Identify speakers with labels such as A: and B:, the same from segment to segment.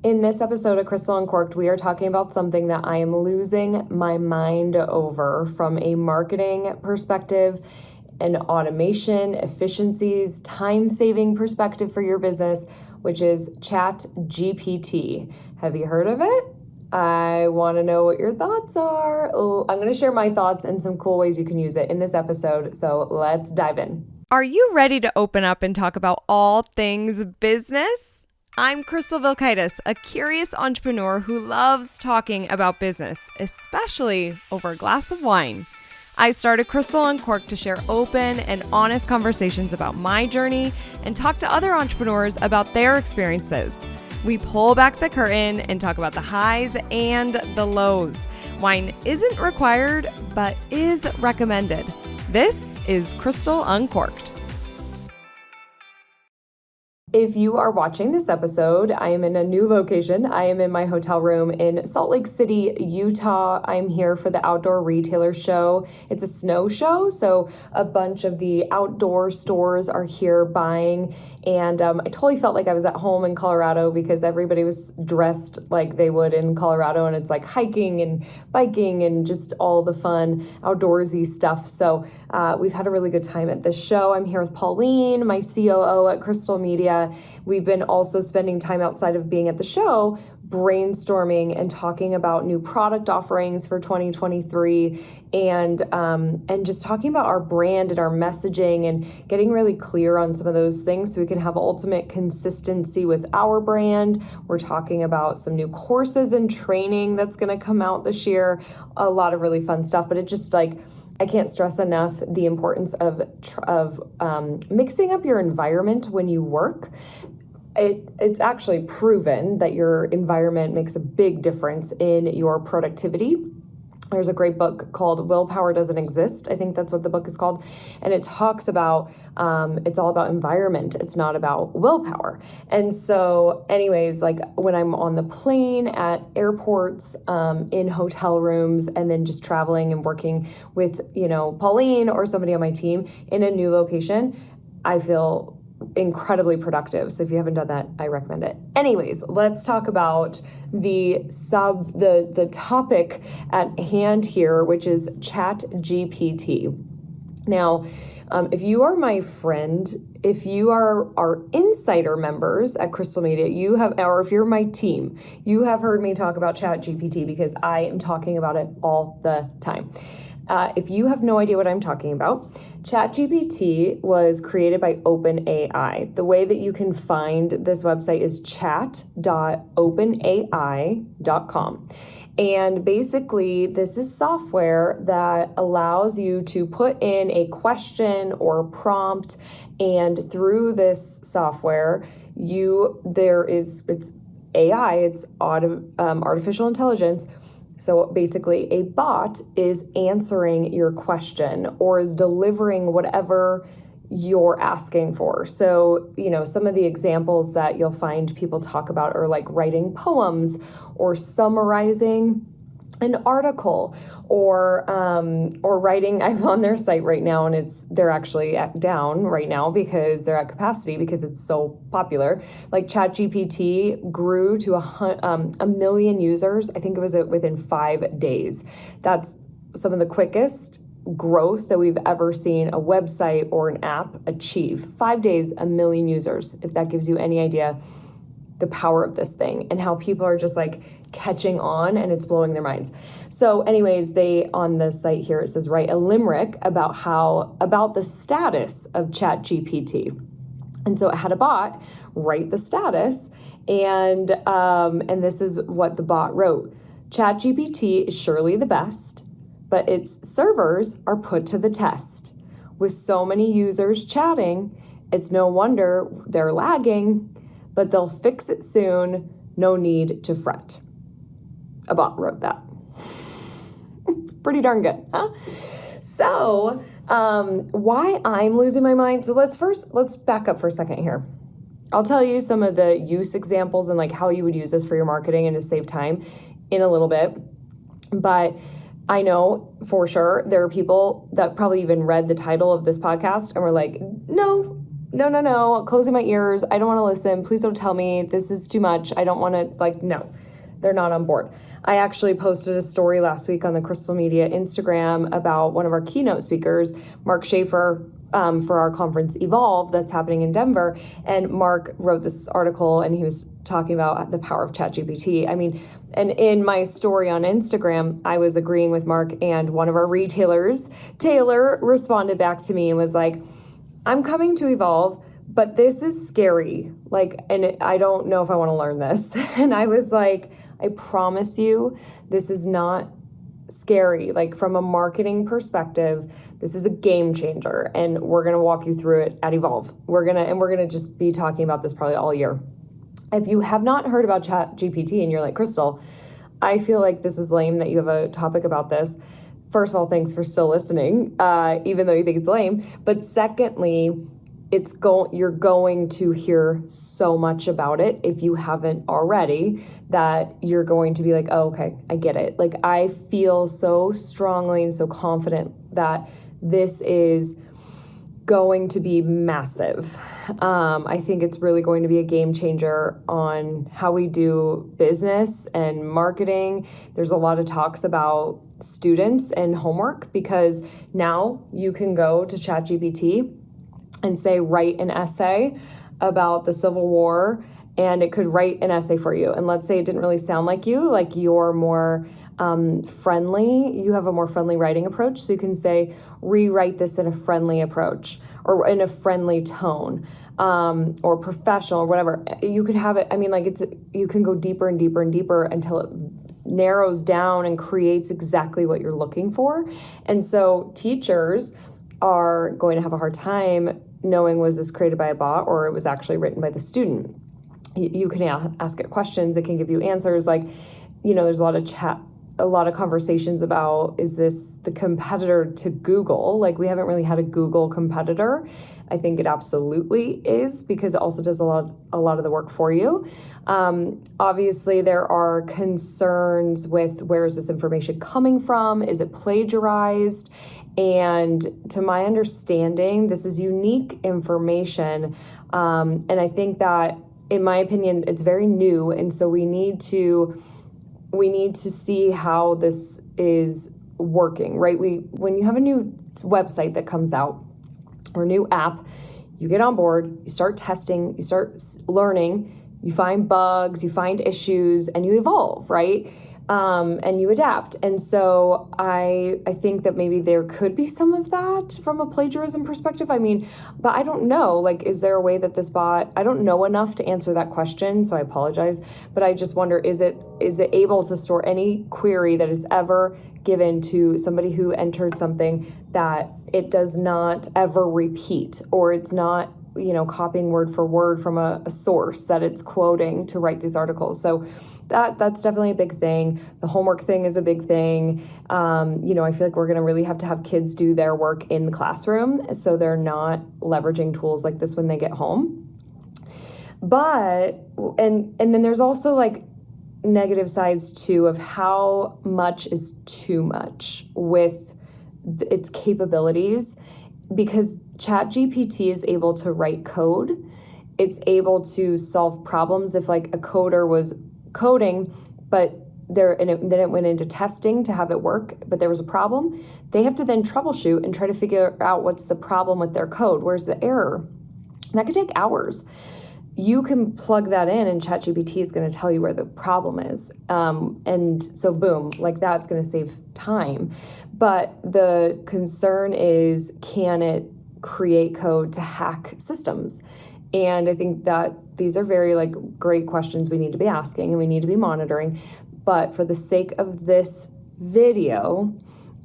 A: In this episode of Crystal Uncorked, we are talking about something that I am losing my mind over from a marketing perspective, an automation, efficiencies, time-saving perspective for your business, which is Chat GPT. Have you heard of it? I want to know what your thoughts are. I'm going to share my thoughts and some cool ways you can use it in this episode, so let's dive in.
B: Are you ready to open up and talk about all things business? I'm Crystal Vilkaitis, a curious entrepreneur who loves talking about business, especially over a glass of wine. I started Crystal Uncorked to share open and honest conversations about my journey and talk to other entrepreneurs about their experiences. We pull back the curtain and talk about the highs and the lows. Wine isn't required, but is recommended. This is Crystal Uncorked.
A: If you are watching this episode, I am in a new location. I am in my hotel room in Salt Lake City, Utah. I'm here for the Outdoor Retailer Show. It's a snow show, so a bunch of the outdoor stores are here buying. And I totally felt like I was at home in Colorado because everybody was dressed like they would in Colorado, and it's like hiking and biking and just all the fun outdoorsy stuff. So we've had a really good time at this show. I'm here with Pauline, my COO at Crystal Media. We've been also spending time outside of being at the show, brainstorming and talking about new product offerings for 2023 and just talking about our brand and our messaging and getting really clear on some of those things so we can have ultimate consistency with our brand. We're talking about some new courses and training that's going to come out this year. A lot of really fun stuff, but it just I can't stress enough the importance of mixing up your environment when you work. It's actually proven that your environment makes a big difference in your productivity. There's a great book called Willpower Doesn't Exist. I think that's what the book is called. And it talks about, it's all about environment. It's not about willpower. And so anyways, like when I'm on the plane, at airports, in hotel rooms, and then just traveling and working with, Pauline or somebody on my team in a new location, I feel incredibly productive. So if you haven't done that, I recommend it. Anyways, let's talk about the topic at hand here, which is Chat GPT. Now, if you are my friend, if you are our insider members at Crystal Media, or if you're my team, you have heard me talk about Chat GPT because I am talking about it all the time. If you have no idea what I'm talking about, ChatGPT was created by OpenAI. The way that you can find this website is chat.openai.com. And basically, this is software that allows you to put in a question or prompt, and through this software, it's AI, it's artificial intelligence. So basically, a bot is answering your question or is delivering whatever you're asking for. So, some of the examples that you'll find people talk about are like writing poems or summarizing an article or writing. I'm on their site right now, and they're actually down right now because they're at capacity because it's so popular. Like ChatGPT grew to a million users. I think it was within 5 days. That's some of the quickest growth that we've ever seen a website or an app achieve. 5 days, 1 million users. If that gives you any idea the power of this thing and how people are just like catching on, and it's blowing their minds. So anyways, on the site here, it says, write a limerick about the status of ChatGPT. And so it had a bot write the status, and this is what the bot wrote. ChatGPT is surely the best, but its servers are put to the test. With so many users chatting, it's no wonder they're lagging, but they'll fix it soon. No need to fret. A bot wrote that. Pretty darn good, huh? So, why I'm losing my mind. So let's back up for a second here. I'll tell you some of the use examples and like how you would use this for your marketing and to save time in a little bit. But I know for sure there are people that probably even read the title of this podcast and were like, no, no, closing my ears. I don't want to listen. Please don't tell me. This is too much. I don't want to, like, no, they're not on board. I actually posted a story last week on the Crystal Media Instagram about one of our keynote speakers, Mark Schaefer, for our conference Evolve that's happening in Denver. And Mark wrote this article and he was talking about the power of Chat GPT. I mean, and in my story on Instagram, I was agreeing with Mark, and one of our retailers, Taylor, responded back to me and was like, I'm coming to Evolve, but this is scary. Like, and I don't know if I want to learn this. And I was like, I promise you, this is not scary. Like, from a marketing perspective, this is a game changer, and we're going to walk you through it at Evolve. We're going to just be talking about this probably all year. If you have not heard about Chat GPT and you're like, Crystal, I feel like this is lame that you have a topic about this. First of all, thanks for still listening, even though you think it's lame. But secondly, you're going to hear so much about it if you haven't already, that you're going to be like, oh, okay, I get it. Like, I feel so strongly and so confident that this is going to be massive. I think it's really going to be a game changer on how we do business and marketing. There's a lot of talks about students and homework, because now you can go to ChatGPT and say, write an essay about the Civil War, and it could write an essay for you. And let's say it didn't really sound like you, like you're more friendly, you have a more friendly writing approach. So you can say, rewrite this in a friendly approach or in a friendly tone, or professional or whatever. You could have it, I mean, like, you can go deeper and deeper and deeper until it narrows down and creates exactly what you're looking for. And so teachers are going to have a hard time knowing, was this created by a bot or it was actually written by the student. You can ask it questions, it can give you answers. Like, there's a lot of conversations about, is this the competitor to Google? Like, we haven't really had a Google competitor. I think it absolutely is, because it also does a lot of the work for you. Obviously, there are concerns with, where is this information coming from? Is it plagiarized? And to my understanding, this is unique information. And I think that, in my opinion, it's very new. And so we need to see how this is working, right? When you have a new website that comes out or a new app, you get on board, you start testing, you start learning, you find bugs, you find issues, and you evolve, right? And you adapt. And so I think that maybe there could be some of that from a plagiarism perspective. I mean, but I don't know, like, is there a way that this bot, I don't know enough to answer that question, so I apologize, but I just wonder, is it able to store any query that it's ever given to somebody who entered something, that it does not ever repeat, or it's not, copying word for word from a source that it's quoting to write these articles. So that's definitely a big thing. The homework thing is a big thing. I feel like we're going to really have to have kids do their work in the classroom, so they're not leveraging tools like this when they get home. But, and then there's also, like, negative sides too, of how much is too much with its capabilities, because Chat GPT is able to write code. It's able to solve problems. If, like, a coder was coding, but then it went into testing to have it work, but there was a problem, they have to then troubleshoot and try to figure out what's the problem with their code. Where's the error? And that could take hours. You can plug that in, and ChatGPT is going to tell you where the problem is. And so boom, like, that's going to save time. But the concern is, can it create code to hack systems? And I think that these are very, like, great questions we need to be asking and we need to be monitoring. But for the sake of this video,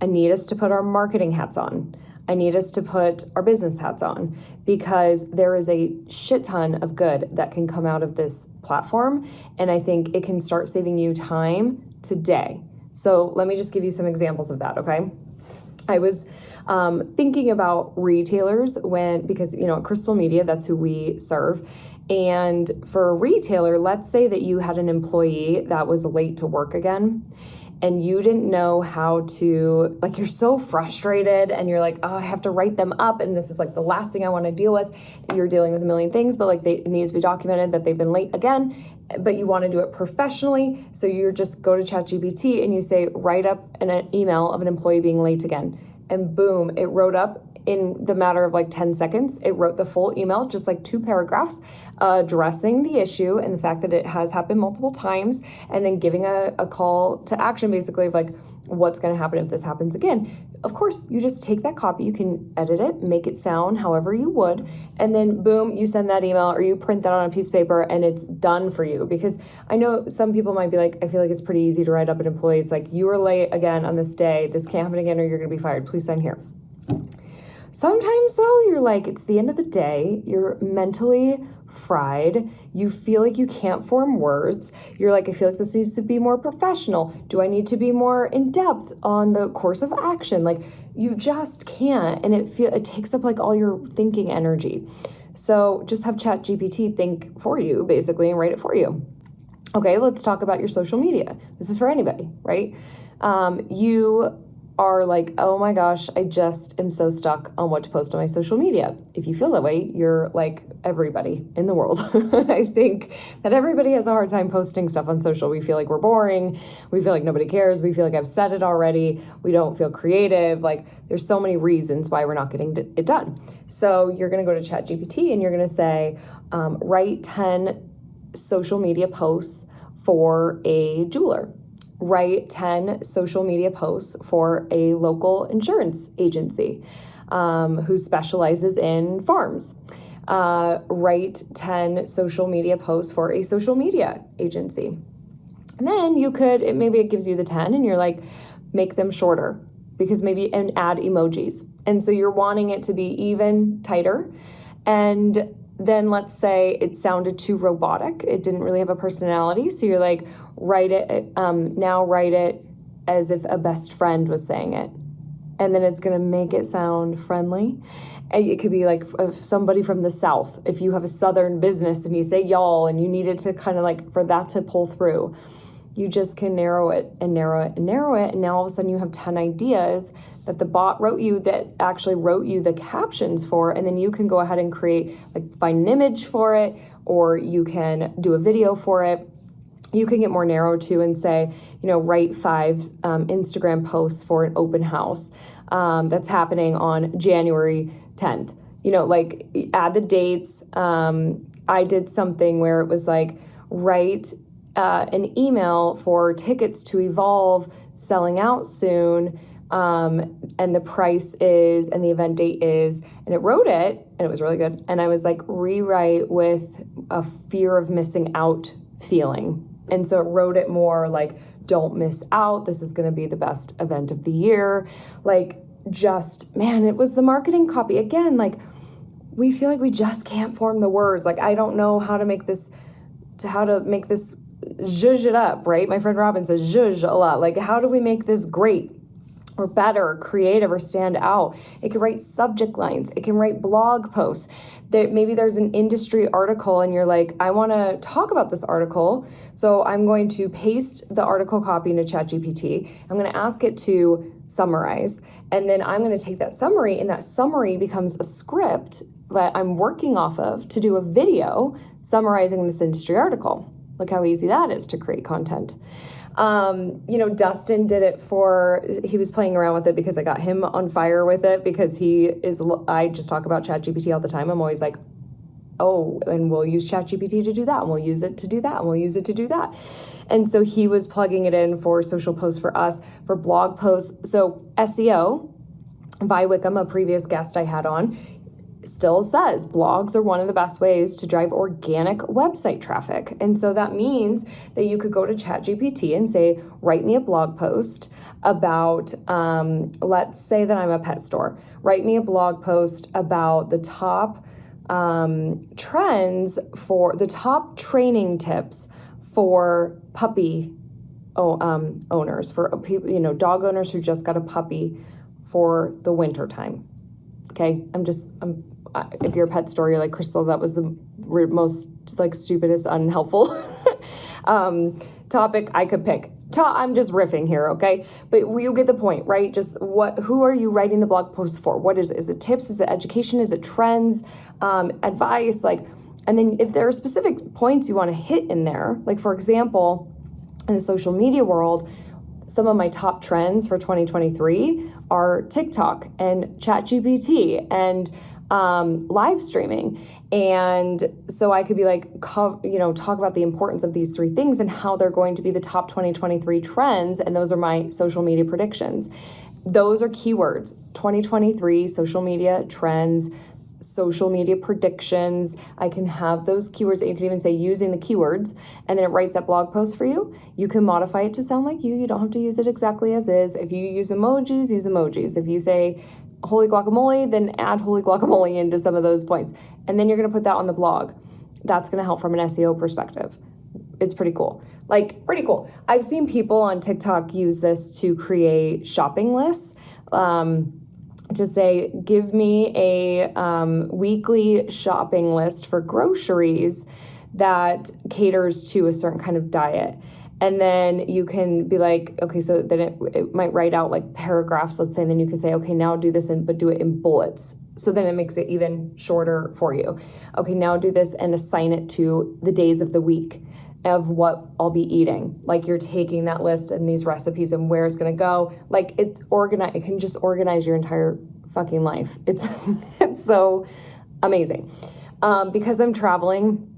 A: I need us to put our marketing hats on. I need us to put our business hats on, because there is a shit ton of good that can come out of this platform. And I think it can start saving you time today. So let me just give you some examples of that, okay? I was thinking about retailers because at Crystal Media, that's who we serve. And for a retailer, let's say that you had an employee that was late to work again. and you didn't know how to, like, you're so frustrated and you're like, oh, I have to write them up and this is like the last thing I want to deal with. You're dealing with a million things, but like it needs to be documented that they've been late again, but you want to do it professionally. So you're just go to Chat GPT and you say, write up an email of an employee being late again. And boom, it wrote up in the matter of like 10 seconds. It wrote the full email, just like 2 paragraphs, addressing the issue and the fact that it has happened multiple times, and then giving a call to action, basically, of like what's going to happen if this happens again. Of course, you just take that copy, you can edit it, make it sound however you would, and then boom, you send that email or you print that on a piece of paper and it's done for you. Because I know some people might be like, I feel like it's pretty easy to write up an employee. It's like, you were late again on this day. This can't happen again or you're going to be fired. Please sign here. Sometimes though, you're like, it's the end of the day, you're mentally fried, you feel like you can't form words, you're like, I feel like this needs to be more professional. Do I need to be more in depth on the course of action? Like, you just can't, and it takes up like all your thinking energy. So just have Chat GPT think for you, basically, and write it for you. Okay, let's talk about your social media. This is for anybody, right? You are like, oh my gosh, I just am so stuck on what to post on my social media. If you feel that way, you're like everybody in the world. I think that everybody has a hard time posting stuff on social. We feel like we're boring. We feel like nobody cares. We feel like I've said it already. We don't feel creative. Like, there's so many reasons why we're not getting it done. So you're going to go to Chat GPT and you're going to say, write 10 social media posts for a jeweler. Write 10 social media posts for a local insurance agency who specializes in farms. Write 10 social media posts for a social media agency. And then maybe it gives you the 10 and you're like, make them shorter and add emojis. And so you're wanting it to be even tighter. And then let's say it sounded too robotic. It didn't really have a personality. So you're like, write it as if a best friend was saying it. And then it's going to make it sound friendly. And it could be like somebody from the South. If you have a Southern business and you say y'all and you need it to kind of like for that to pull through, you just can narrow it and narrow it and narrow it. And now all of a sudden you have 10 ideas that the bot actually wrote you the captions for, and then you can go ahead and find an image for it, or you can do a video for it. You can get more narrow too and say, write 5 Instagram posts for an open house that's happening on January 10th. Add the dates. I did something where it was like, write an email for tickets to Evolve selling out soon. And the price is, and the event date is, and it wrote it, and it was really good. And I was like, rewrite with a fear of missing out feeling. And so it wrote it more like, don't miss out. This is going to be the best event of the year. Like, it was the marketing copy. Again, like, we feel like we just can't form the words. Like, I don't know how to make this zhuzh it up, right? My friend Robin says zhuzh a lot. Like, how do we make this great or better or creative or stand out? It can write subject lines. It can write blog posts. Maybe there's an industry article and you're like, I want to talk about this article. So I'm going to paste the article copy into ChatGPT. I'm going to ask it to summarize. And then I'm going to take that summary, and that summary becomes a script that I'm working off of to do a video summarizing this industry article. Look how easy that is to create content. Dustin did it he was playing around with it because I got him on fire with it because I just talk about ChatGPT all the time. I'm always like, oh, and we'll use ChatGPT to do that, and we'll use it to do that, and we'll use it to do that. And so he was plugging it in for social posts for us, for blog posts. So SEO, Vi Wickham, a previous guest I had on, still says blogs are one of the best ways to drive organic website traffic. And so that means that you could go to ChatGPT and say, write me a blog post about, let's say that I'm a pet store. Write me a blog post about the top trends for the top training tips for puppy owners, for people, dog owners who just got a puppy for the winter time. Okay, if you're a pet store, you're like, Crystal, that was the most stupidest, unhelpful topic I could pick. I'm just riffing here, okay? But you get the point, right? Just who are you writing the blog post for? What is it? Is it tips? Is it education? Is it trends? Advice? And then if there are specific points you want to hit in there, like for example, in the social media world, some of my top trends for 2023 are TikTok and Chat GPT and live streaming. And so I could be talk about the importance of these three things and how they're going to be the top 2023 trends. And those are my social media predictions. Those are keywords: 2023 social media trends, social media predictions. I can have those keywords that you can even say using the keywords, and then it writes that blog post for you. You can modify it to sound like you. You don't have to use it exactly as is. If you use emojis, use emojis. If you say holy guacamole, then add holy guacamole into some of those points. And then you're going to put that on the blog. That's going to help from an SEO perspective. It's pretty cool. Pretty cool. I've seen people on TikTok use this to create shopping lists. To say, give me a weekly shopping list for groceries that caters to a certain kind of diet. And then you can be like, okay, so then it might write out like paragraphs, let's say, and then you can say, okay, now do this, but do it in bullets. So then it makes it even shorter for you. Okay, now do this and assign it to the days of the week of what I'll be eating. Like you're taking that list and these recipes and where it's going to go. Like it's organized. It can just organize your entire fucking life. It's so amazing. Because I'm traveling,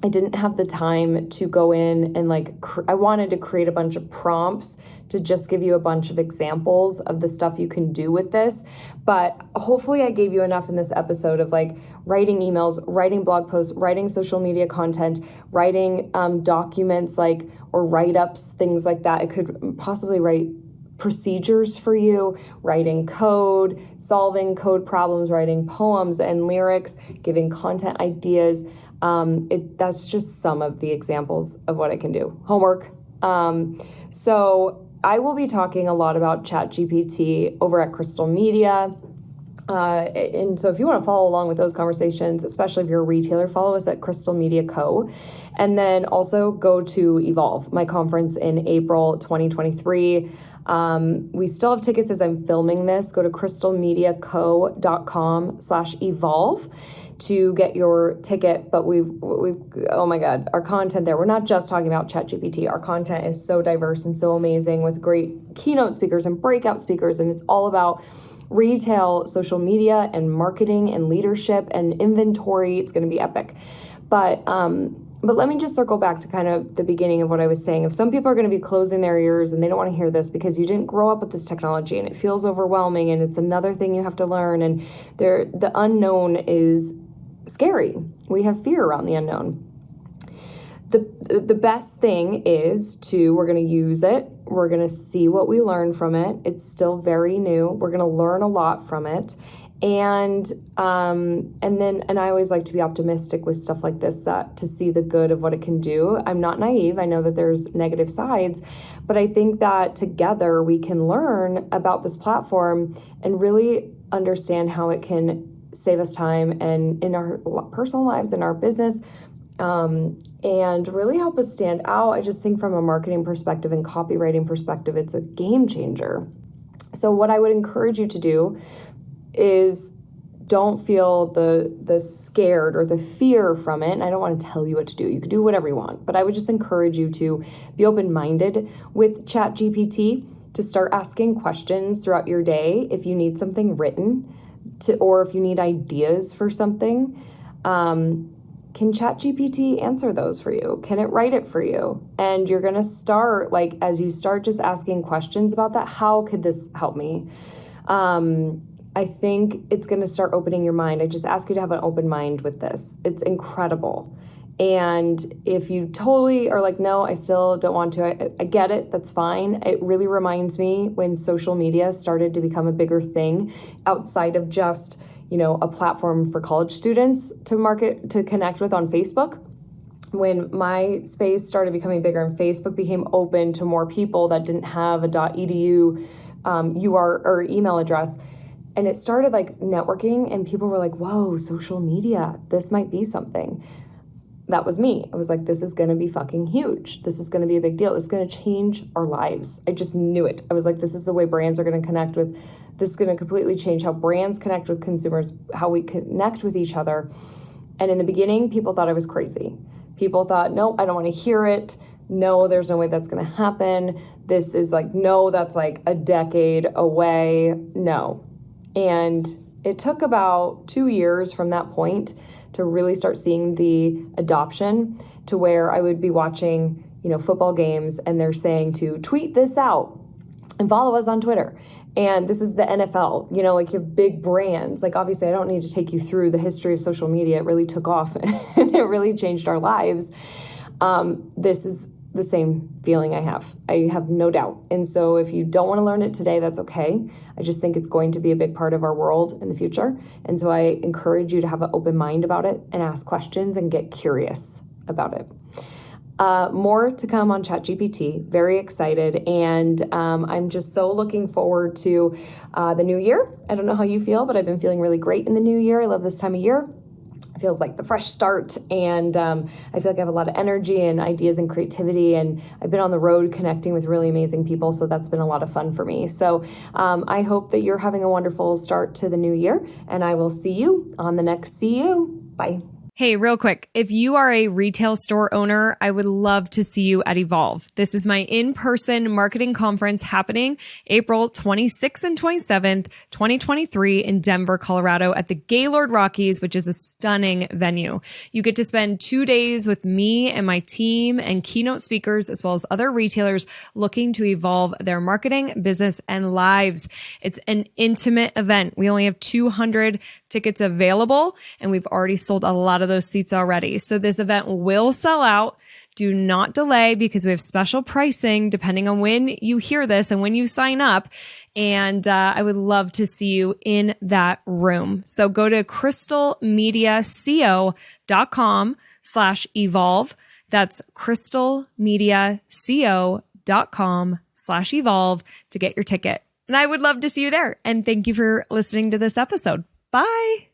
A: I didn't have the time to go in and I wanted to create a bunch of prompts to just give you a bunch of examples of the stuff you can do with this. But hopefully I gave you enough in this episode of writing emails, writing blog posts, writing social media content, writing documents or write-ups, things like that. It could possibly write procedures for you, writing code, solving code problems, writing poems and lyrics, giving content ideas. That's just some of the examples of what I can do. Homework. So I will be talking a lot about Chat GPT over at Crystal Media. And so if you want to follow along with those conversations, especially if you're a retailer, follow us at Crystal Media Co. And then also go to Evolve, my conference in April 2023. We still have tickets as I'm filming this. Go to crystalmediaco.com/evolve to get your ticket. But we've oh my God, our content there. We're not just talking about ChatGPT. Our content is so diverse and so amazing with great keynote speakers and breakout speakers. And it's all about retail, social media, and marketing and leadership and inventory. It's going to be epic. But let me just circle back to kind of the beginning of what I was saying. If some people are going to be closing their ears and they don't want to hear this because you didn't grow up with this technology and it feels overwhelming and it's another thing you have to learn and the unknown is scary. We have fear around the unknown. The best thing is we're going to use it. We're going to see what we learn from it. It's still very new. We're going to learn a lot from it. And I always like to be optimistic with stuff like this, that to see the good of what it can do. I'm not naive. I know that there's negative sides, but I think that together we can learn about this platform and really understand how it can save us time and in our personal lives, in our business, and really help us stand out. I just think from a marketing perspective and copywriting perspective, it's a game changer. So what I would encourage you to do is don't feel the scared or the fear from it. And I don't want to tell you what to do. You can do whatever you want, but I would just encourage you to be open-minded with Chat GPT, to start asking questions throughout your day if you need something written or if you need ideas for something. Can Chat GPT answer those for you? Can it write it for you? And you're going to start, as you start just asking questions about that, how could this help me? I think it's going to start opening your mind. I just ask you to have an open mind with this. It's incredible. And if you totally are no, I still don't want to, I get it. That's fine. It really reminds me when social media started to become a bigger thing outside of just, a platform for college students to connect with on Facebook. When MySpace started becoming bigger and Facebook became open to more people that didn't have a .edu UR or email address, and it started networking, and people were like, whoa, social media, this might be something. that was me. I was like, this is going to be fucking huge. This is going to be a big deal. It's going to change our lives. I just knew it. I was like, this is the way brands are going to connect with, this is going to completely change how brands connect with consumers, how we connect with each other. And in the beginning, people thought I was crazy. People thought, no, I don't want to hear it. No, there's no way that's going to happen. This is like, no, that's like a decade away. No. And it took about 2 years from that point to really start seeing the adoption, to where I would be watching, football games and they're saying to tweet this out and follow us on Twitter. And this is the NFL, like your big brands. Like, obviously I don't need to take you through the history of social media. It really took off and it really changed our lives. This is the same feeling I have no doubt. And so if you don't want to learn it today, that's okay. I just think it's going to be a big part of our world in the future. And so I encourage you to have an open mind about it and ask questions and get curious about it. More to come on Chat GPT. Very excited. And I'm just so looking forward to the new year. I don't know how you feel, but I've been feeling really great in the new year. I love this time of year. It feels like the fresh start, and I feel like I have a lot of energy and ideas and creativity, and I've been on the road connecting with really amazing people, so that's been a lot of fun for me. So I hope that you're having a wonderful start to the new year, and I will see you on the next See You. Bye.
B: Hey, real quick, if you are a retail store owner, I would love to see you at Evolve. This is my in-person marketing conference happening April 26th and 27th, 2023 in Denver, Colorado at the Gaylord Rockies, which is a stunning venue. You get to spend 2 days with me and my team and keynote speakers, as well as other retailers looking to evolve their marketing, business, and lives. It's an intimate event. We only have 200 tickets available, and we've already sold a lot of those seats already. So this event will sell out. Do not delay, because we have special pricing depending on when you hear this and when you sign up. And I would love to see you in that room. So go to crystalmediaco.com/evolve. That's crystalmediaco.com/evolve to get your ticket. And I would love to see you there. And thank you for listening to this episode. Bye.